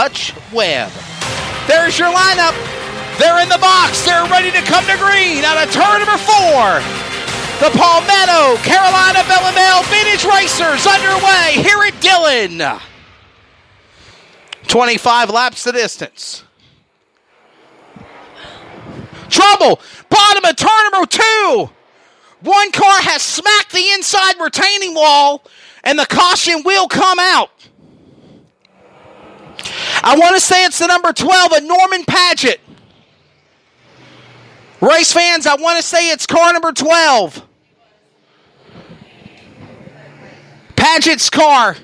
Hutch Webb. There's your lineup. They're in the box. They're ready to come to green out of turn number 4. The Palmetto Carolina Bellamel Vintage Racers underway here at Dillion. 25 laps the distance. Trouble. Bottom of turn number 2. One car has smacked the inside retaining wall, and the caution will come out. I want to say it's the number 12, a Norman Paget. Race fans, I want to say it's car number 12. Paget's car.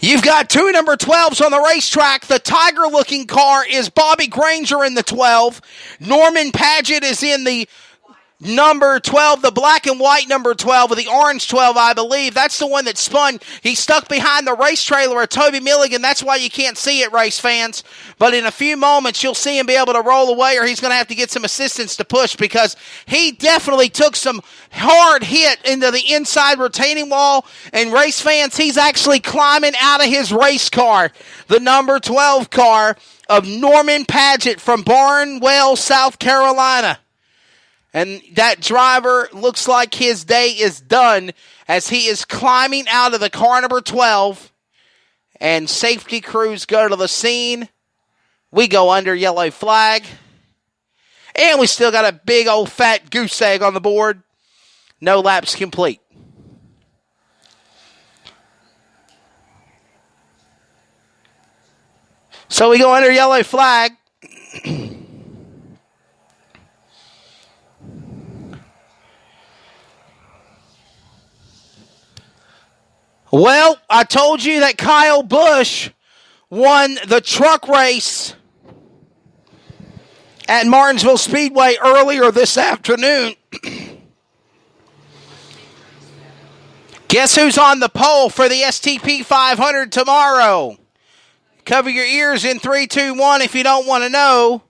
You've got 2 number 12s on the racetrack. The Tiger-looking car is Bobby Granger in the 12. Norman Paget is in the number 12, the black and white number 12 with the orange 12, I believe. That's the one that spun. He's stuck behind the race trailer of Toby Milligan. That's why you can't see it, race fans. But in a few moments, you'll see him be able to roll away, or he's going to have to get some assistance to push, because he definitely took some hard hit into the inside retaining wall. And race fans, he's actually climbing out of his race car, the number 12 car of Norman Paget from Barnwell, South Carolina. And that driver looks like his day is done as he is climbing out of the car number 12. And safety crews go to the scene. We go under yellow flag. And we still got a big old fat goose egg on the board. No laps complete. So we go under yellow flag. Well, I told you that Kyle Busch won the truck race at Martinsville Speedway earlier this afternoon. Guess who's on the pole for the STP 500 tomorrow? Cover your ears in 3, 2, 1 if you don't want to know.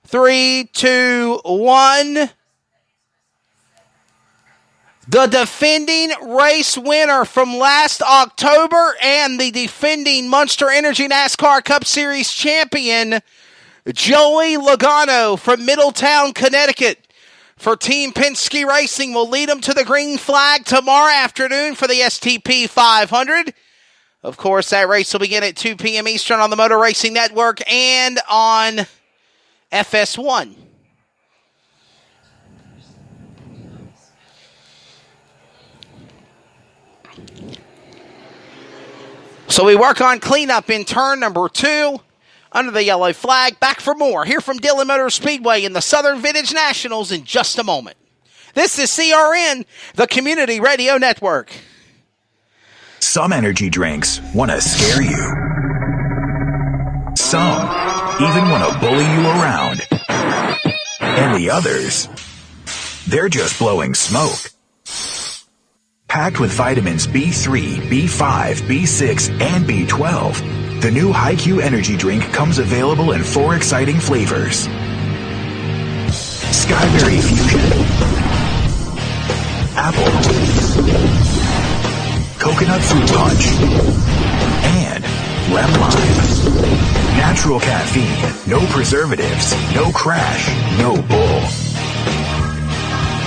3, 2, 1. The defending race winner from last October and the defending Monster Energy NASCAR Cup Series champion, Joey Logano from Middletown, Connecticut, for Team Penske Racing, will lead them to the green flag tomorrow afternoon for the STP 500. Of course, that race will begin at 2 p.m. Eastern on the Motor Racing Network and on FS1. So we work on cleanup in turn number 2 under the yellow flag. Back for more here from Dillion Motor Speedway in the Southern Vintage Nationals in just a moment. This is CRN, the Community Radio Network. Some energy drinks want to scare you. Some even want to bully you around. And the others, they're just blowing smoke. Packed with vitamins B3, B5, B6, and B12, the new HiQ energy drink comes available in 4 exciting flavors. Skyberry Fusion, Apple, Coconut Fruit Punch, and Lemon Lime. Natural caffeine, no preservatives, no crash, no bull.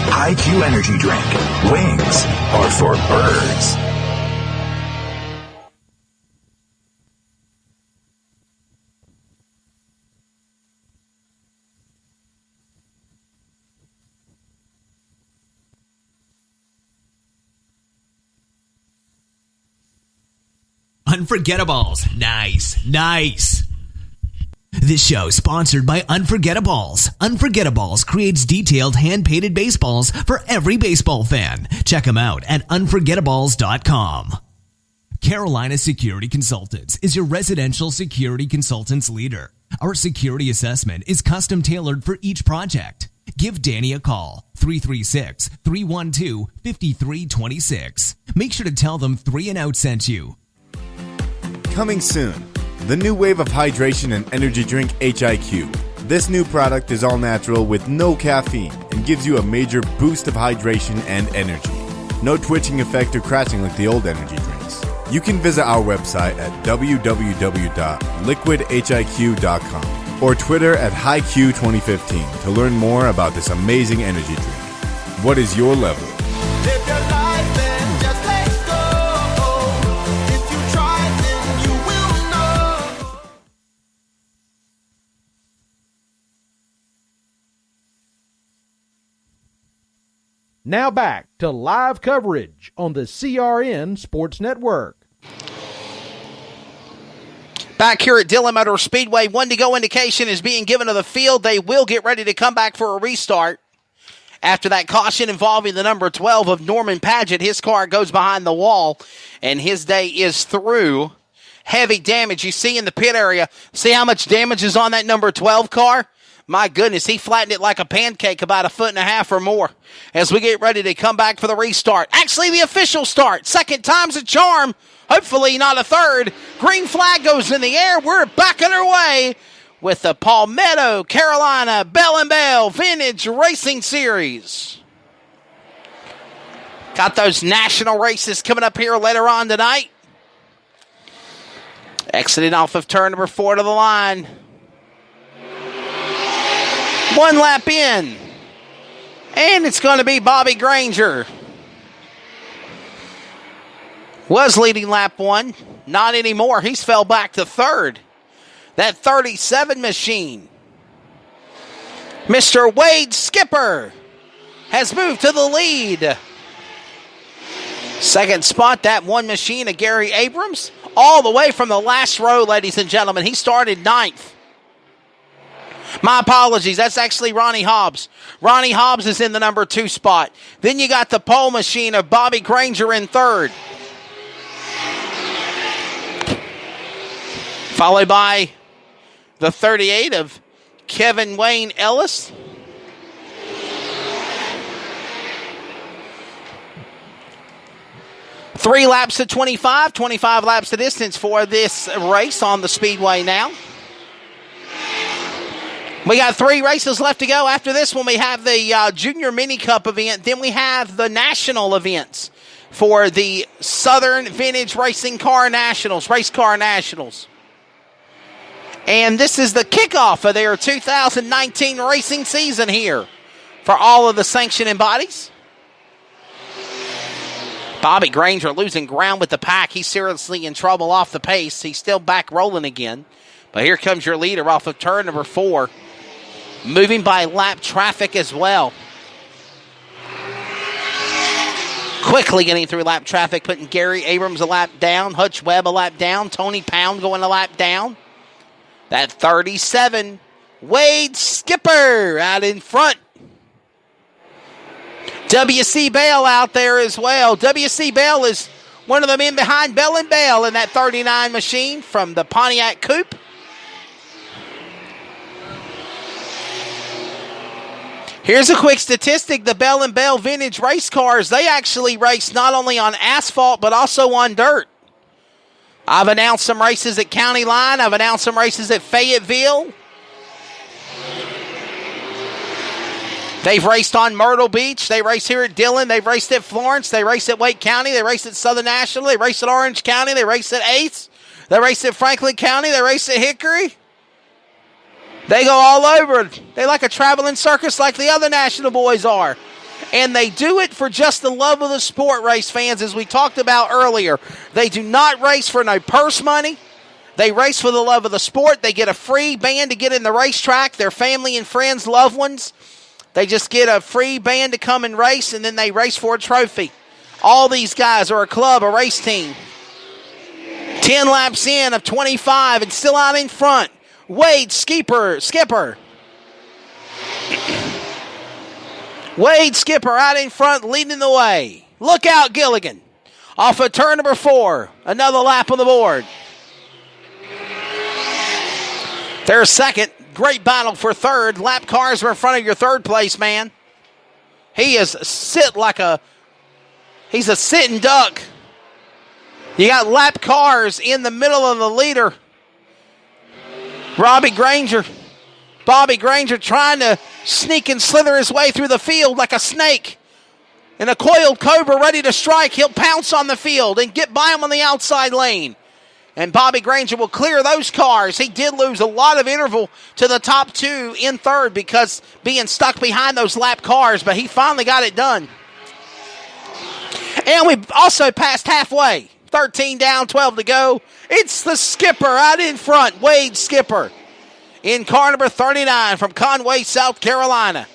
HiQ energy drink. Wings are for birds. Unforgettables. Nice. This show is sponsored by Unforgettables. Unforgettables creates detailed hand-painted baseballs for every baseball fan. Check them out at unforgettables.com. Carolina Security Consultants is your residential security consultants leader. Our security assessment is custom tailored for each project. Give Danny a call, 336-312-5326. Make sure to tell them 3 and Out sent you. Coming soon, the new wave of hydration and energy drink HiQ. This new product is all natural with no caffeine and gives you a major boost of hydration and energy. No twitching effect or crashing like the old energy drinks. You can visit our website at www.liquidhiq.com or Twitter at HighQ2015 to learn more about this amazing energy drink. What is your level? Live your life and just let go. If you try, then you will know. Now back to live coverage on the CRN Sports Network. Back here at Dillion Motor Speedway, 1 to go indication is being given to the field. They will get ready to come back for a restart. After that caution involving the number 12 of Norman Paget, his car goes behind the wall, and his day is through. Heavy damage you see in the pit area. See how much damage is on that number 12 car? My goodness, he flattened it like a pancake about 1.5 feet or more as we get ready to come back for the restart. Actually, the official start. Second time's a charm. Hopefully not a third. Green flag goes in the air. We're back underway with the Palmetto Carolina Bell and Bell Vintage Racing Series. Got those national races coming up here later on tonight. Exiting off of turn number 4 to the line. 1 lap in. And it's going to be Bobby Granger. Was leading lap 1. Not anymore. He's fell back to third. That 37 machine. Mr. Wade Skipper has moved to the lead. Second spot, that one machine of Gary Abrams. All the way from the last row, ladies and gentlemen. He started 9th. My apologies. That's actually Ronnie Hobbs. Ronnie Hobbs is in the number 2 spot. Then you got the pole machine of Bobby Granger in third. Followed by the 38 of Kevin Wayne Ellis. Three laps to 25. 25 laps the distance for this race on the Speedway now. We got 3 races left to go. After this one, we have the Junior Mini Cup event. Then we have the national events for the Southern Vintage Racing Car Nationals, Race Car Nationals. And this is the kickoff of their 2019 racing season here for all of the sanctioning bodies. Bobby Granger losing ground with the pack. He's seriously in trouble off the pace. He's still back rolling again. But here comes your leader off of turn number 4. Moving by lap traffic as well. Quickly getting through lap traffic, putting Gary Abrams a lap down, Hutch Webb a lap down, Tony Pound going a lap down. That 37, Wade Skipper out in front. W.C. Bell out there as well. W.C. Bell is one of the men behind Bell and Bell in that 39 machine from the Pontiac Coupe. Here's a quick statistic. The Bell and Bell vintage race cars, they actually race not only on asphalt but also on dirt. I've announced some races at County Line. I've announced some races at Fayetteville. They've raced on Myrtle Beach. They race here at Dillon. They've raced at Florence. They race at Wake County. They race at Southern National. They race at Orange County. They race at Ace. They race at Franklin County. They race at Hickory. They go all over. They like a traveling circus like the other national boys are. And they do it for just the love of the sport, race fans, as we talked about earlier. They do not race for no purse money. They race for the love of the sport. They get a free band to get in the racetrack. Their family and friends, loved ones, they just get a free band to come and race, and then they race for a trophy. All these guys are a club, a race team. 10 laps in of 25 and still out in front. Wade Skipper. Wade Skipper out in front, leading the way. Look out, Gilligan. Off of turn number 4. Another lap on the board. There's second. Great battle for third. Lap cars are in front of your third place man. He is he's a sitting duck. You got lap cars in the middle of the leader. Bobby Granger trying to sneak and slither his way through the field like a snake. and a coiled cobra ready to strike. He'll pounce on the field and get by him on the outside lane. And Bobby Granger will clear those cars. He did lose a lot of interval to the top two in third because being stuck behind those lap cars, but he finally got it done. And we also passed halfway. 13 down, 12 to go. It's the skipper out in front, Wade Skipper, in car number 39 from Conway, South Carolina.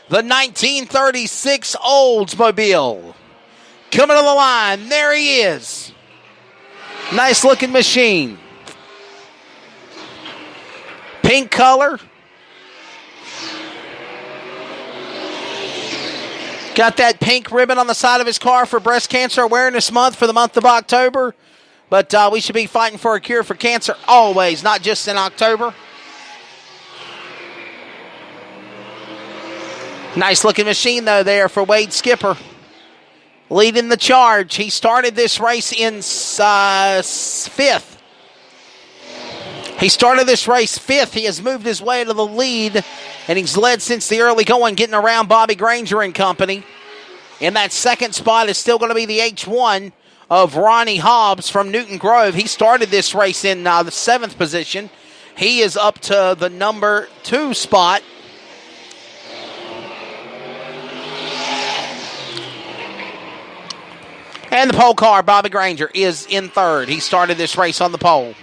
The 1936 Oldsmobile. Coming to the line, there he is. Nice looking machine. Pink color. Got that pink ribbon on the side of his car for Breast Cancer Awareness Month for the month of October. But we should be fighting for a cure for cancer always, not just in October. Nice looking machine, though, there for Wade Skipper. Leading the charge. He started this race in fifth. He started this race fifth. He has moved his way to the lead, and he's led since the early going, getting around Bobby Granger and company. In that second spot is still going to be the H1 of Ronnie Hobbs from Newton Grove. He started this race in the seventh position. He is up to the number 2 spot. And the pole car, Bobby Granger, is in third. He started this race on the pole.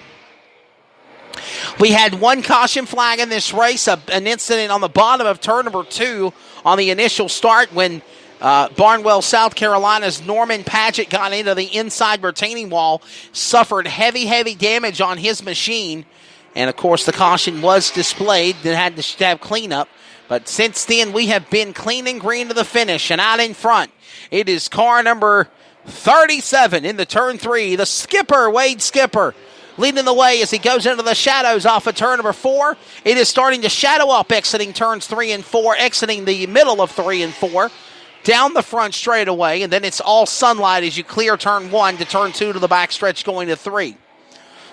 We had one caution flag in this race, an incident on the bottom of turn number 2 on the initial start when Barnwell, South Carolina's Norman Paget got into the inside retaining wall, suffered heavy damage on his machine. And, of course, the caution was displayed. They had to have cleanup. But since then, we have been clean and green to the finish. And out in front, it is car number 37 in the turn 3. The skipper, Wade Skipper, leading the way as he goes into the shadows off of turn number 4. It is starting to shadow up, exiting turns 3 and 4, exiting the middle of 3 and 4, down the front straightaway, and then it's all sunlight as you clear turn 1 to turn 2 to the backstretch going to 3.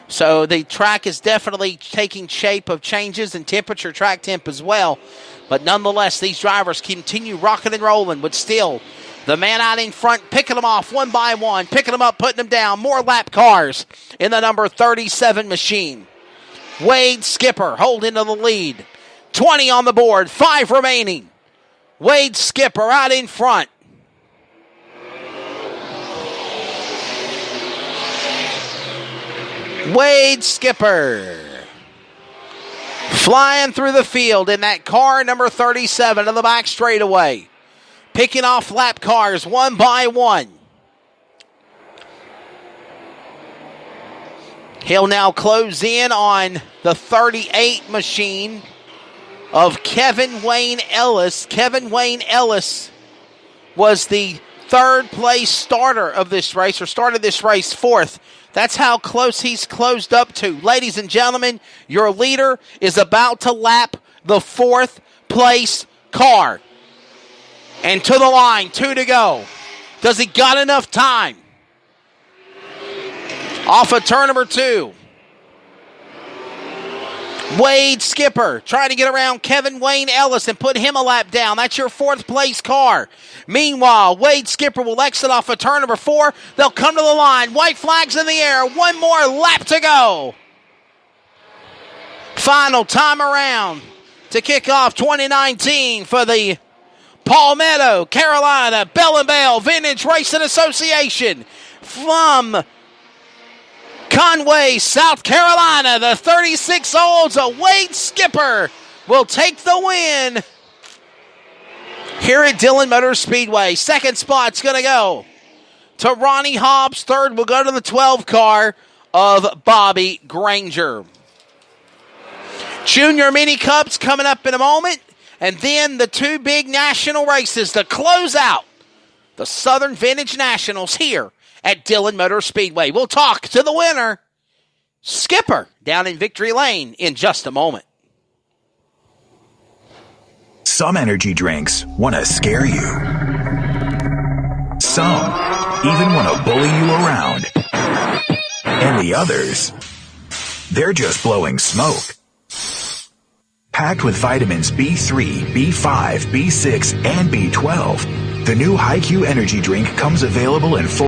So the track is definitely taking shape of changes and temperature, track temp as well. But nonetheless, these drivers continue rocking and rolling, but still, the man out in front picking them off one by one, picking them up, putting them down. More lap cars in the number 37 machine. Wade Skipper holding to the lead. 20 on the board, 5 remaining. Wade Skipper out in front. Wade Skipper flying through the field in that car number 37 of the back straightaway. Picking off lap cars one by one. He'll now close in on the 38 machine of Kevin Wayne Ellis. Kevin Wayne Ellis was the third place starter of this race, or started this race fourth. That's how close he's closed up to. Ladies and gentlemen, your leader is about to lap the fourth place car. And to the line, 2 to go. Does he got enough time? Off of turn number 2. Wade Skipper trying to get around Kevin Wayne Ellis and put him a lap down. That's your fourth place car. Meanwhile, Wade Skipper will exit off of turn number 4. They'll come to the line. White flags in the air. One more lap to go. Final time around to kick off 2019 for the Palmetto, Carolina, Bell and Bell Vintage Racing Association. From Conway, South Carolina, the 36 olds of Wade Skipper will take the win here at Dillion Motor Speedway. Second spot's going to go to Ronnie Hobbs. Third will go to the 12 car of Bobby Granger. Junior Mini Cups coming up in a moment. And then the 2 big national races to close out the Southern Vintage Nationals here at Dillion Motor Speedway. We'll talk to the winner, Skipper, down in Victory Lane in just a moment. Some energy drinks want to scare you. Some even want to bully you around. And the others, they're just blowing smoke. Packed with vitamins B3, B5, B6, and B12. The new HiQ energy drink comes available in 4